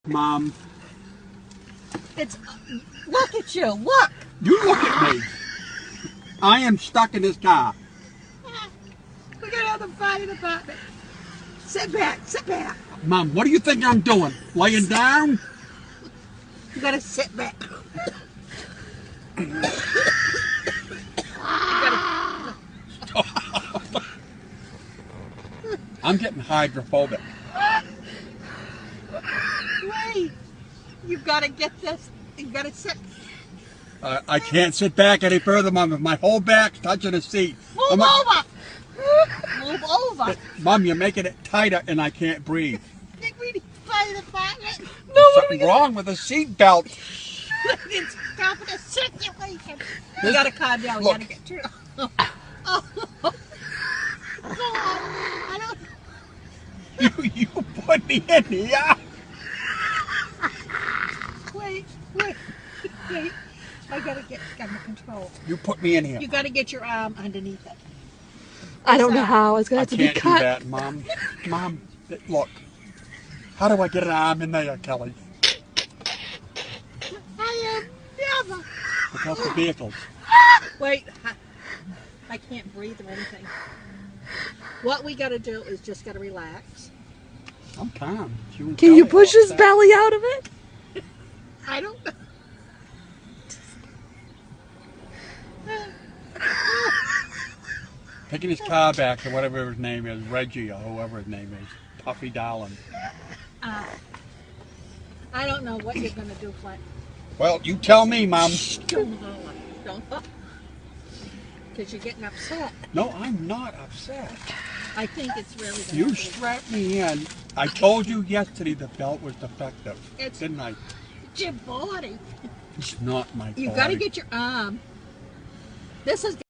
Mom, It's, look at you, look. you look at me. I am stuck in this car. We got out the fire department. Sit back, sit back. Mom, what do you think I'm doing? Laying down? You gotta sit back. I'm getting hydrophobic. Wait, you gotta get this. You gotta sit. I can't sit back any further, Mom. My whole back's touching the seat. Move over. Move over. Mom, you're making it tighter and I can't breathe. I think we need fire department. There's something wrong with the seatbelt. It's stopping the circulation. You gotta calm down. We Look. gotta get through. Oh. God, I don't. You put me in here. Wait. I gotta get under control. You put me in here. You gotta get your arm underneath it. I don't know how. It's gonna I have to be can't do cut. that, Mom. Mom, look. How do I get an arm in there, Kelly? I am never. Without the vehicles. Wait, I can't breathe or anything. What we gotta do is just gotta relax. I'm calm. Can you push his belly out of it? I don't know. Taking his car back to whatever his name is, Reggie or whoever his name is. Puffy Darling. I don't know what you're gonna do, Flint. Well, you tell me, Mom. Don't. Because you're getting upset. No, I'm not upset. I think it's really gonna You happen. strapped me in. I told you yesterday the belt was defective. It's- Didn't I? It's your body. It's not my fault. You gotta get your arm. This is